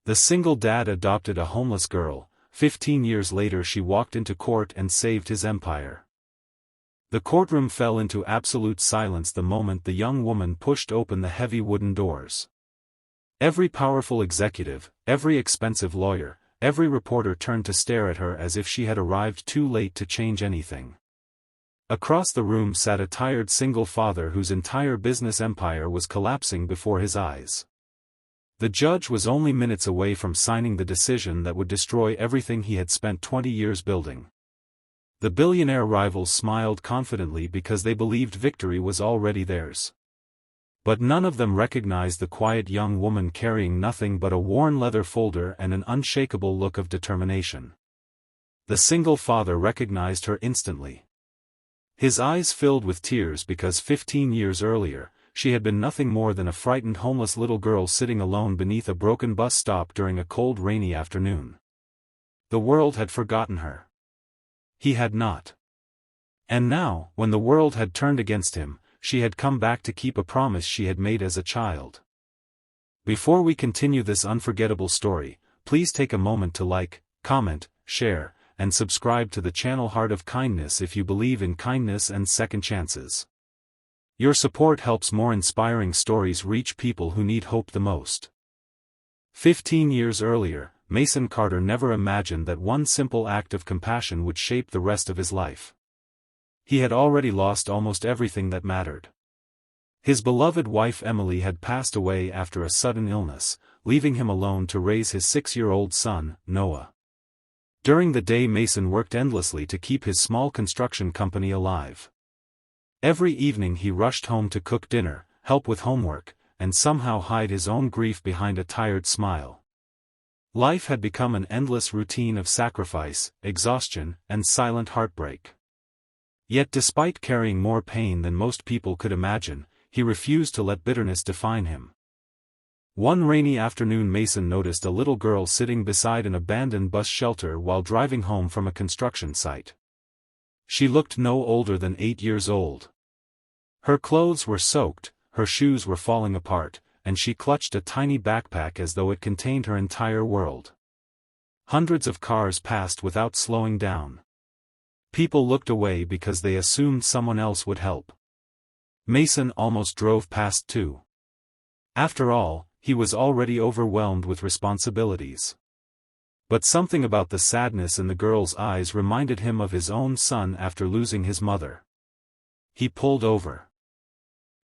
The single dad adopted a homeless girl. 15 years later she walked into court and saved his empire. The courtroom fell into absolute silence the moment the young woman pushed open the heavy wooden doors. Every powerful executive, every expensive lawyer, every reporter turned to stare at her as if she had arrived too late to change anything. Across the room sat a tired single father whose entire business empire was collapsing before his eyes. The judge was only minutes away from signing the decision that would destroy everything he had spent 20 years building. The billionaire rivals smiled confidently because they believed victory was already theirs. But none of them recognized the quiet young woman carrying nothing but a worn leather folder and an unshakable look of determination. The single father recognized her instantly. His eyes filled with tears because 15 years earlier, she had been nothing more than a frightened homeless little girl sitting alone beneath a broken bus stop during a cold rainy afternoon. The world had forgotten her. He had not. And now, when the world had turned against him, she had come back to keep a promise she had made as a child. Before we continue this unforgettable story, please take a moment to like, comment, share, and subscribe to the channel Heart of Kindness if you believe in kindness and second chances. Your support helps more inspiring stories reach people who need hope the most. 15 years earlier, Mason Carter never imagined that one simple act of compassion would shape the rest of his life. He had already lost almost everything that mattered. His beloved wife Emily had passed away after a sudden illness, leaving him alone to raise his 6-year-old son, Noah. During the day Mason worked endlessly to keep his small construction company alive. Every evening he rushed home to cook dinner, help with homework, and somehow hide his own grief behind a tired smile. Life had become an endless routine of sacrifice, exhaustion, and silent heartbreak. Yet despite carrying more pain than most people could imagine, he refused to let bitterness define him. One rainy afternoon Mason noticed a little girl sitting beside an abandoned bus shelter while driving home from a construction site. She looked no older than 8 years old. Her clothes were soaked, her shoes were falling apart, and she clutched a tiny backpack as though it contained her entire world. Hundreds of cars passed without slowing down. People looked away because they assumed someone else would help. Mason almost drove past too. After all, he was already overwhelmed with responsibilities. But something about the sadness in the girl's eyes reminded him of his own son after losing his mother. He pulled over.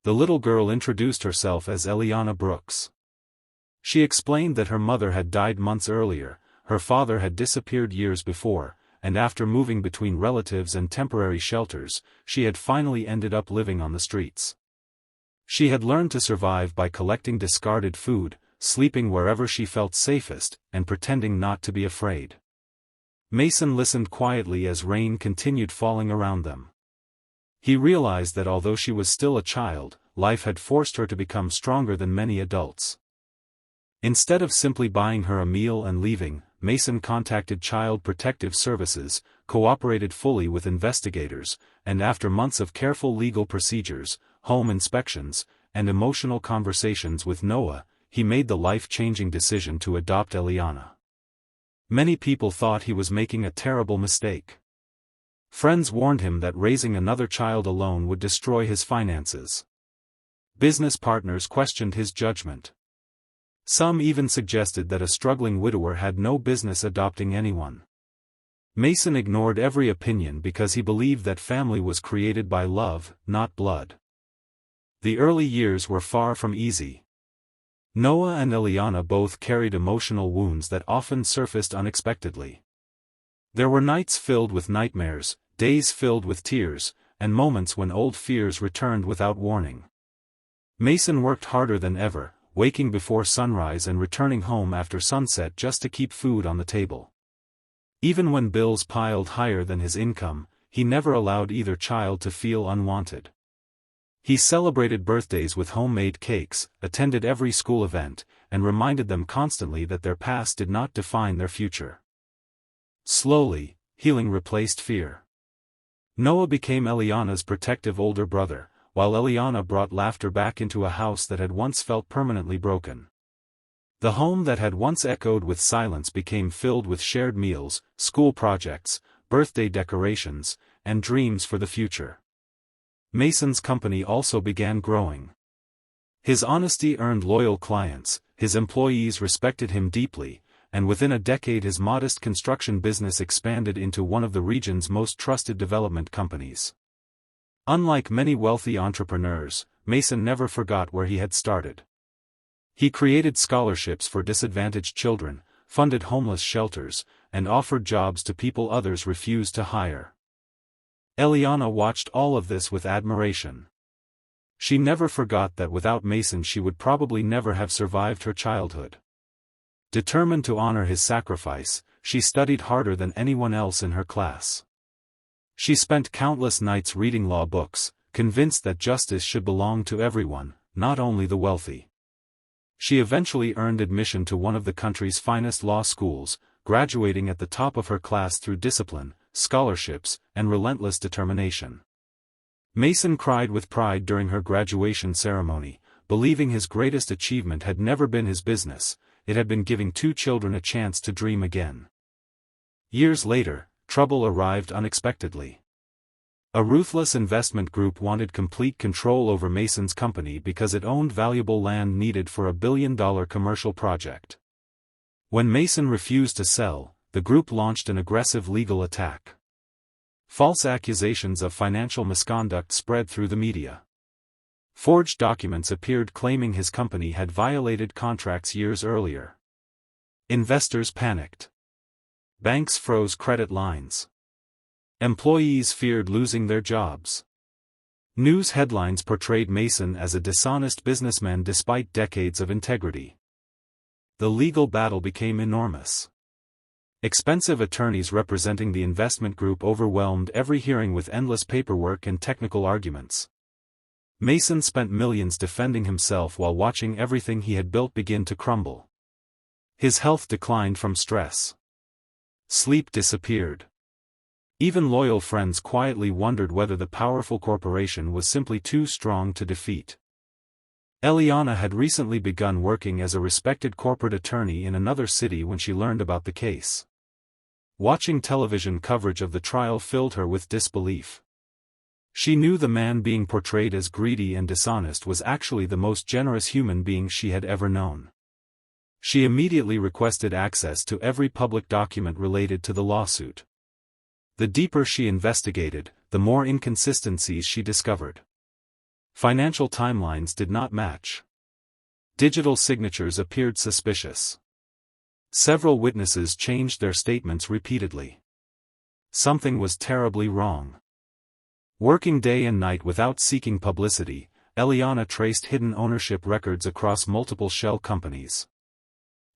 The little girl introduced herself as Eliana Brooks. She explained that her mother had died months earlier, her father had disappeared years before, and after moving between relatives and temporary shelters, she had finally ended up living on the streets. She had learned to survive by collecting discarded food, sleeping wherever she felt safest, and pretending not to be afraid. Mason listened quietly as rain continued falling around them. He realized that although she was still a child, life had forced her to become stronger than many adults. Instead of simply buying her a meal and leaving, Mason contacted Child Protective Services, cooperated fully with investigators, and after months of careful legal procedures, home inspections, and emotional conversations with Noah, he made the life-changing decision to adopt Eliana. Many people thought he was making a terrible mistake. Friends warned him that raising another child alone would destroy his finances. Business partners questioned his judgment. Some even suggested that a struggling widower had no business adopting anyone. Mason ignored every opinion because he believed that family was created by love, not blood. The early years were far from easy. Noah and Eliana both carried emotional wounds that often surfaced unexpectedly. There were nights filled with nightmares, days filled with tears, and moments when old fears returned without warning. Mason worked harder than ever, waking before sunrise and returning home after sunset just to keep food on the table. Even when bills piled higher than his income, he never allowed either child to feel unwanted. He celebrated birthdays with homemade cakes, attended every school event, and reminded them constantly that their past did not define their future. Slowly, healing replaced fear. Noah became Eliana's protective older brother, while Eliana brought laughter back into a house that had once felt permanently broken. The home that had once echoed with silence became filled with shared meals, school projects, birthday decorations, and dreams for the future. Mason's company also began growing. His honesty earned loyal clients, his employees respected him deeply, and within a decade his modest construction business expanded into one of the region's most trusted development companies. Unlike many wealthy entrepreneurs, Mason never forgot where he had started. He created scholarships for disadvantaged children, funded homeless shelters, and offered jobs to people others refused to hire. Eliana watched all of this with admiration. She never forgot that without Mason she would probably never have survived her childhood. Determined to honor his sacrifice, she studied harder than anyone else in her class. She spent countless nights reading law books, convinced that justice should belong to everyone, not only the wealthy. She eventually earned admission to one of the country's finest law schools, graduating at the top of her class through discipline, scholarships, and relentless determination. Mason cried with pride during her graduation ceremony, believing his greatest achievement had never been his business, it had been giving 2 children a chance to dream again. Years later, trouble arrived unexpectedly. A ruthless investment group wanted complete control over Mason's company because it owned valuable land needed for a billion-dollar commercial project. When Mason refused to sell, the group launched an aggressive legal attack. False accusations of financial misconduct spread through the media. Forged documents appeared claiming his company had violated contracts years earlier. Investors panicked. Banks froze credit lines. Employees feared losing their jobs. News headlines portrayed Mason as a dishonest businessman despite decades of integrity. The legal battle became enormous. Expensive attorneys representing the investment group overwhelmed every hearing with endless paperwork and technical arguments. Mason spent millions defending himself while watching everything he had built begin to crumble. His health declined from stress. Sleep disappeared. Even loyal friends quietly wondered whether the powerful corporation was simply too strong to defeat. Eliana had recently begun working as a respected corporate attorney in another city when she learned about the case. Watching television coverage of the trial filled her with disbelief. She knew the man being portrayed as greedy and dishonest was actually the most generous human being she had ever known. She immediately requested access to every public document related to the lawsuit. The deeper she investigated, the more inconsistencies she discovered. Financial timelines did not match. Digital signatures appeared suspicious. Several witnesses changed their statements repeatedly. Something was terribly wrong. Working day and night without seeking publicity, Eliana traced hidden ownership records across multiple shell companies.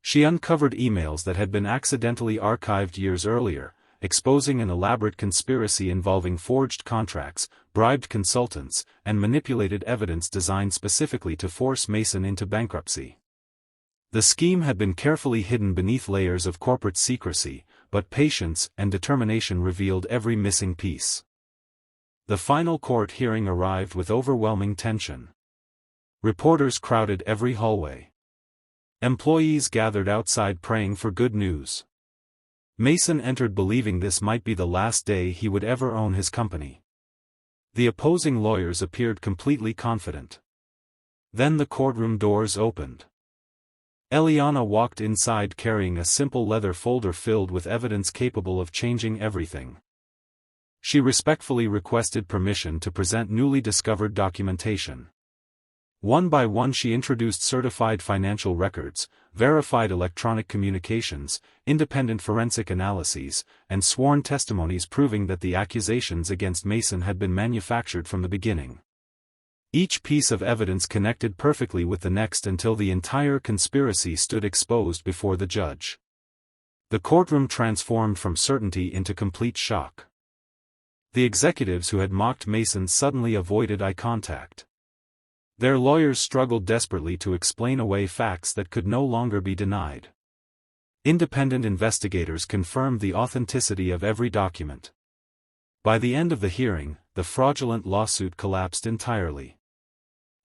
She uncovered emails that had been accidentally archived years earlier, exposing an elaborate conspiracy involving forged contracts, bribed consultants, and manipulated evidence designed specifically to force Mason into bankruptcy. The scheme had been carefully hidden beneath layers of corporate secrecy, but patience and determination revealed every missing piece. The final court hearing arrived with overwhelming tension. Reporters crowded every hallway. Employees gathered outside praying for good news. Mason entered believing this might be the last day he would ever own his company. The opposing lawyers appeared completely confident. Then the courtroom doors opened. Eliana walked inside carrying a simple leather folder filled with evidence capable of changing everything. She respectfully requested permission to present newly discovered documentation. One by one she introduced certified financial records, verified electronic communications, independent forensic analyses, and sworn testimonies proving that the accusations against Mason had been manufactured from the beginning. Each piece of evidence connected perfectly with the next until the entire conspiracy stood exposed before the judge. The courtroom transformed from certainty into complete shock. The executives who had mocked Mason suddenly avoided eye contact. Their lawyers struggled desperately to explain away facts that could no longer be denied. Independent investigators confirmed the authenticity of every document. By the end of the hearing, the fraudulent lawsuit collapsed entirely.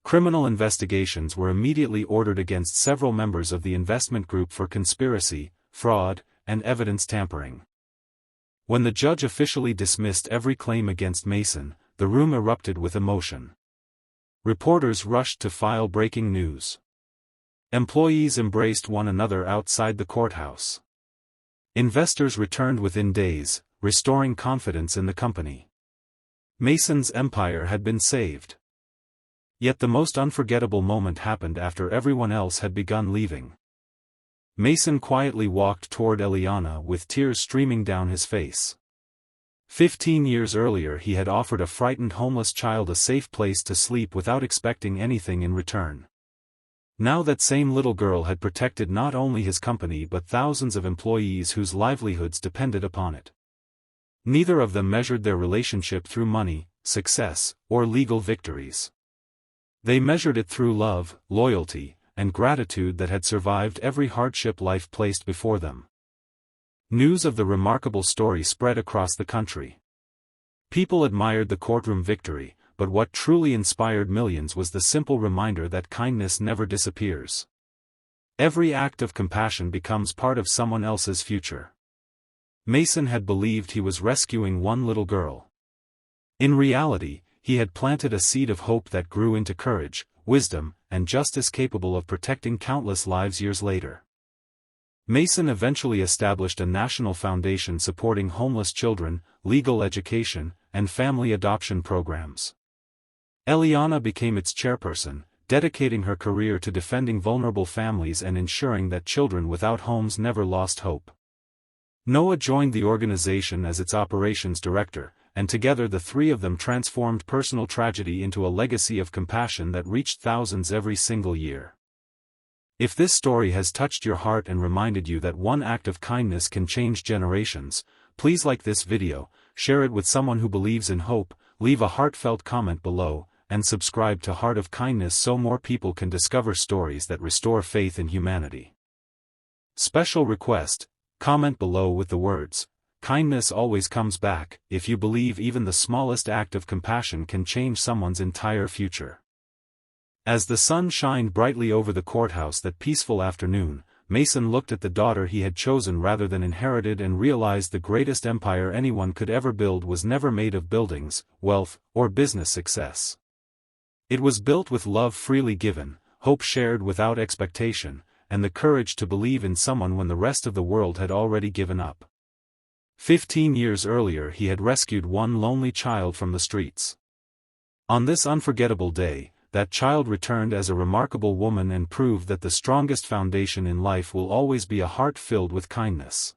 Criminal investigations were immediately ordered against several members of the investment group for conspiracy, fraud, and evidence tampering. When the judge officially dismissed every claim against Mason, the room erupted with emotion. Reporters rushed to file breaking news. Employees embraced one another outside the courthouse. Investors returned within days, restoring confidence in the company. Mason's empire had been saved. Yet the most unforgettable moment happened after everyone else had begun leaving. Mason quietly walked toward Eliana with tears streaming down his face. 15 years earlier he had offered a frightened homeless child a safe place to sleep without expecting anything in return. Now that same little girl had protected not only his company but thousands of employees whose livelihoods depended upon it. Neither of them measured their relationship through money, success, or legal victories. They measured it through love, loyalty, and gratitude that had survived every hardship life placed before them. News of the remarkable story spread across the country. People admired the courtroom victory, but what truly inspired millions was the simple reminder that kindness never disappears. Every act of compassion becomes part of someone else's future. Mason had believed he was rescuing one little girl. In reality, he had planted a seed of hope that grew into courage, wisdom, and justice capable of protecting countless lives years later. Mason eventually established a national foundation supporting homeless children, legal education, and family adoption programs. Eliana became its chairperson, dedicating her career to defending vulnerable families and ensuring that children without homes never lost hope. Noah joined the organization as its operations director, and together the three of them transformed personal tragedy into a legacy of compassion that reached thousands every single year. If this story has touched your heart and reminded you that one act of kindness can change generations, please like this video, share it with someone who believes in hope, leave a heartfelt comment below, and subscribe to Heart of Kindness so more people can discover stories that restore faith in humanity. Special request: comment below with the words, "Kindness always comes back," if you believe even the smallest act of compassion can change someone's entire future. As the sun shined brightly over the courthouse that peaceful afternoon, Mason looked at the daughter he had chosen rather than inherited and realized the greatest empire anyone could ever build was never made of buildings, wealth, or business success. It was built with love freely given, hope shared without expectation, and the courage to believe in someone when the rest of the world had already given up. 15 years earlier he had rescued one lonely child from the streets. On this unforgettable day, that child returned as a remarkable woman and proved that the strongest foundation in life will always be a heart filled with kindness.